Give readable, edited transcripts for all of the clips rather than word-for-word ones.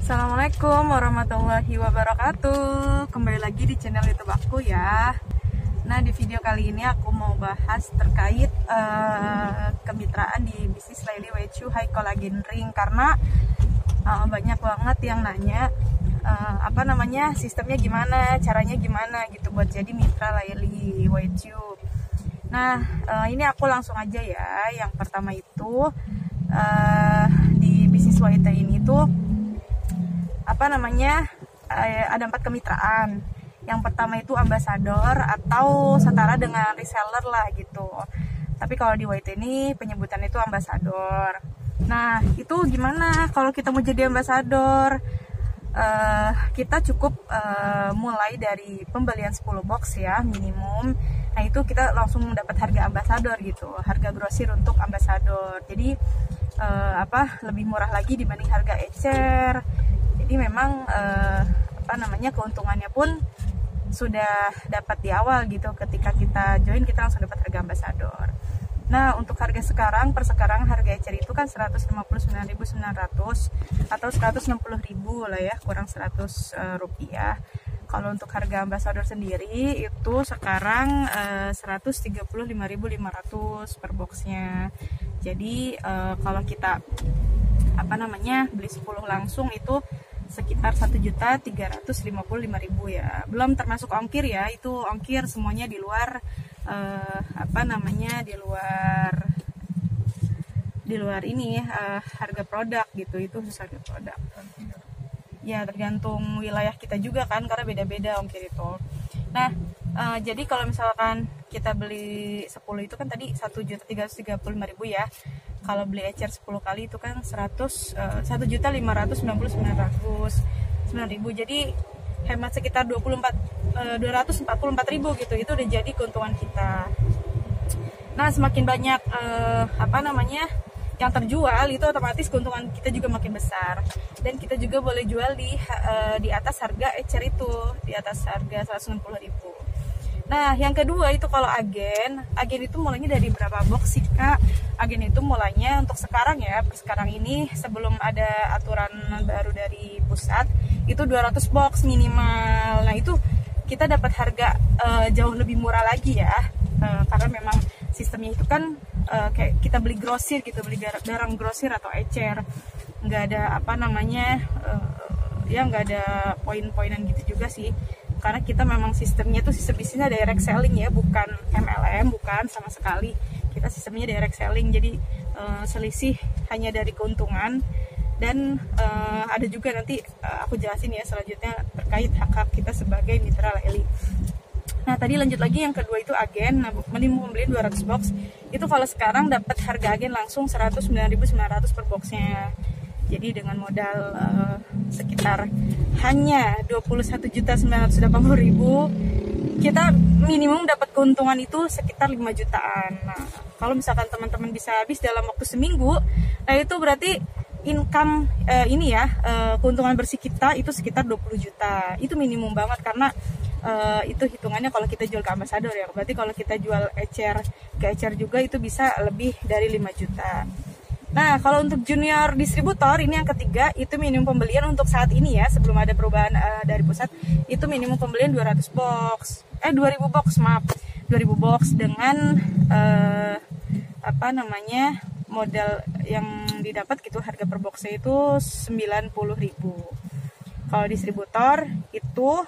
Assalamualaikum warahmatullahi wabarakatuh. Kembali lagi di channel YouTube aku ya. Nah, di video kali ini aku mau bahas terkait kemitraan di bisnis Laily Weichu High Collagen Ring, karena banyak banget yang nanya sistemnya gimana, caranya gimana gitu buat jadi mitra Laily Weichu. Nah, ini aku langsung aja ya. Yang pertama itu di bisnis YT ini tuh ada 4 kemitraan. Yang pertama itu ambasador atau setara dengan reseller lah gitu. Tapi kalau di YT ini penyebutan itu ambasador. Nah, itu gimana kalau kita mau jadi ambasador? Kita cukup mulai dari pembelian 10 box ya minimum. Nah, itu kita langsung dapat harga ambasador gitu, harga grosir untuk ambasador. Jadi lebih murah lagi dibanding harga ecer. Jadi memang keuntungannya pun sudah dapat di awal gitu. Ketika kita join, kita langsung dapat harga ambasador. Nah, untuk harga sekarang, per sekarang harga ecer itu kan 159.900 atau 160.000 lah ya, kurang 100 rupiah. Kalau untuk harga ambasador sendiri itu sekarang 135.500 per boxnya. Jadi kalau kita beli 10 langsung itu sekitar 1.355.000 ya. Belum termasuk ongkir ya, itu ongkir semuanya di luar di luar ini harga produk gitu, itu harga produk. Ya, tergantung wilayah kita juga kan, karena beda-beda ongkir itu. Nah, jadi kalau misalkan kita beli 10 itu kan tadi 1.335.000 ya. Kalau beli ecer 10 kali itu kan 1.599.900. Jadi hemat sekitar 244.000 gitu. Itu udah jadi keuntungan kita. Nah, semakin banyak yang terjual, itu otomatis keuntungan kita juga makin besar. Dan kita juga boleh jual di atas harga ecer itu, di atas harga 160.000. Nah, yang kedua itu kalau agen itu mulainya dari berapa box sih Kak? Agen itu mulainya untuk sekarang ya, per sekarang ini sebelum ada aturan baru dari pusat, itu 200 box minimal. Nah, itu kita dapat harga jauh lebih murah lagi ya, karena memang sistemnya itu kan kayak kita beli grosir gitu, beli barang grosir atau ecer, nggak ada nggak ada poin-poinan gitu juga sih, karena kita memang sistemnya tuh sistem bisnisnya direct selling ya, bukan MLM, bukan sama sekali. Kita sistemnya direct selling, jadi selisih hanya dari keuntungan. Dan ada juga nanti aku jelasin ya selanjutnya terkait hak-hak kita sebagai mitra Laily. Nah, tadi lanjut lagi yang kedua itu agen. Nah, minimum pembelian 200 box. Itu kalau sekarang dapat harga agen langsung 109.900 per boxnya. Jadi dengan modal sekitar hanya 21.980.000, kita minimum dapat keuntungan itu sekitar 5 jutaan. Nah, kalau misalkan teman-teman bisa habis dalam waktu seminggu, nah itu berarti income keuntungan bersih kita itu sekitar 20 juta. Itu minimum banget, karena itu hitungannya kalau kita jual ke ambasador ya. Berarti kalau kita jual ecer ke ecer juga itu bisa lebih dari 5 juta. Nah, kalau untuk junior distributor ini yang ketiga, itu minimum pembelian untuk saat ini ya, sebelum ada perubahan dari pusat, itu minimum pembelian 200 box. 2000 box, maaf. 2000 box dengan modal yang didapat gitu, harga per boxnya itu 90.000. Kalau distributor itu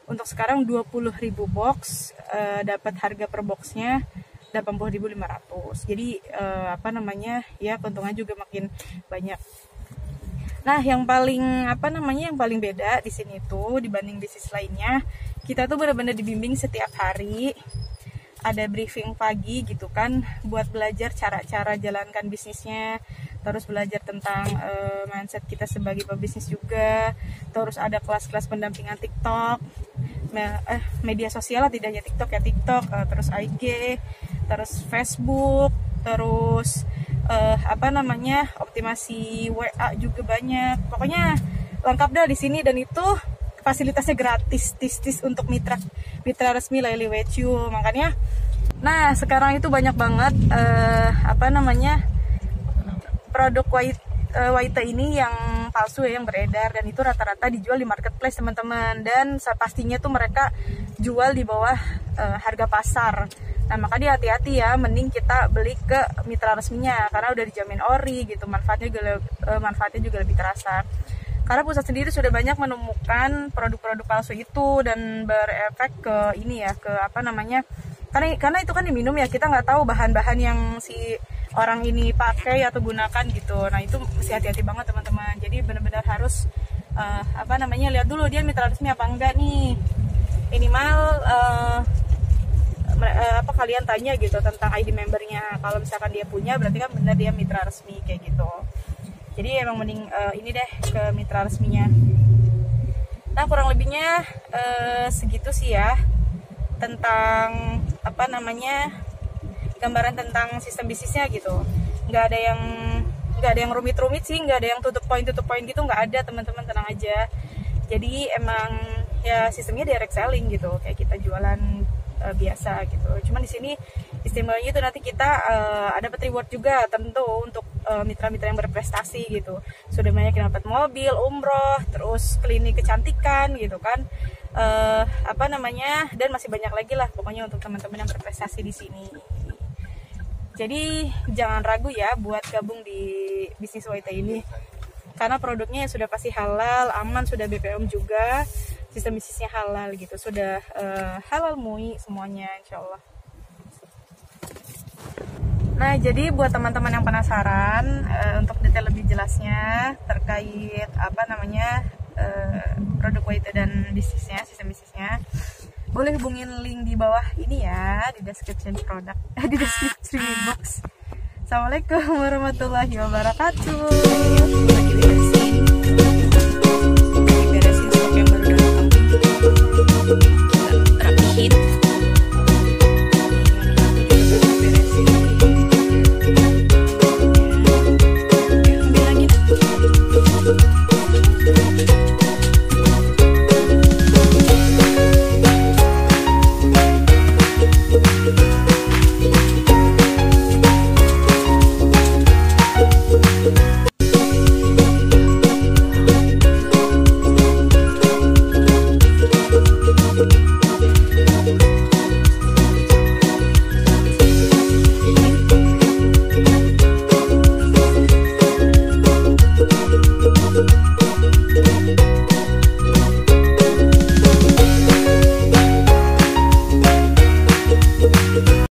untuk sekarang 20.000 box, dapat harga per boxnya 80.500. Jadi keuntungannya juga makin banyak. Nah, yang paling beda di sini tuh dibanding bisnis lainnya, kita tuh benar-benar dibimbing setiap hari. Ada briefing pagi gitu kan, buat belajar cara-cara jalankan bisnisnya, terus belajar tentang mindset kita sebagai pebisnis juga. Terus ada kelas-kelas pendampingan TikTok, media sosial lah, tidak hanya TikTok ya, TikTok, terus IG, terus Facebook, terus optimasi WA juga banyak. Pokoknya lengkap dah di sini, dan itu fasilitasnya gratis untuk mitra resmi Laily Weichu. Makanya sekarang itu banyak banget produk Waite ini yang palsu ya, yang beredar, dan itu rata-rata dijual di marketplace teman-teman, dan pastinya tuh mereka jual di bawah harga pasar. Nah makanya hati-hati ya, mending kita beli ke mitra resminya karena udah dijamin ori gitu, manfaatnya juga lebih terasa. Karena Pusat sendiri sudah banyak menemukan produk-produk palsu itu dan berefek ke ini ya, ke apa namanya, karena itu kan diminum ya, kita nggak tahu bahan-bahan yang si orang ini pakai atau gunakan gitu. Nah itu mesti hati-hati banget teman-teman. Jadi benar-benar harus lihat dulu dia mitra resmi apa enggak nih. Minimal kalian tanya gitu tentang ID membernya. Kalau misalkan dia punya, berarti kan benar dia mitra resmi kayak gitu. Jadi emang mending ini deh ke mitra resminya. Nah kurang lebihnya segitu sih ya tentang gambaran tentang sistem bisnisnya gitu. Nggak ada yang rumit-rumit sih, nggak ada yang tutup poin gitu, nggak ada teman-teman, tenang aja. Jadi emang ya sistemnya direct selling gitu, kayak kita jualan biasa gitu. Cuman di sini istimewanya itu nanti kita dapat reward juga tentu untuk mitra-mitra yang berprestasi gitu. Sudah banyak yang dapat mobil, umroh, terus klinik kecantikan gitu kan. Dan masih banyak lagi lah pokoknya untuk teman-teman yang berprestasi di sini. Jadi jangan ragu ya buat gabung di bisnis Waite ini, karena produknya sudah pasti halal, aman, sudah BPOM juga, sistem bisnisnya halal gitu, sudah halal MUI semuanya insya Allah. Nah jadi buat teman-teman yang penasaran untuk detail lebih jelasnya terkait produk Waite dan bisnisnya, sistem bisnisnya, boleh hubungin link di bawah ini ya, di description di description box. Assalamualaikum warahmatullahi wabarakatuh.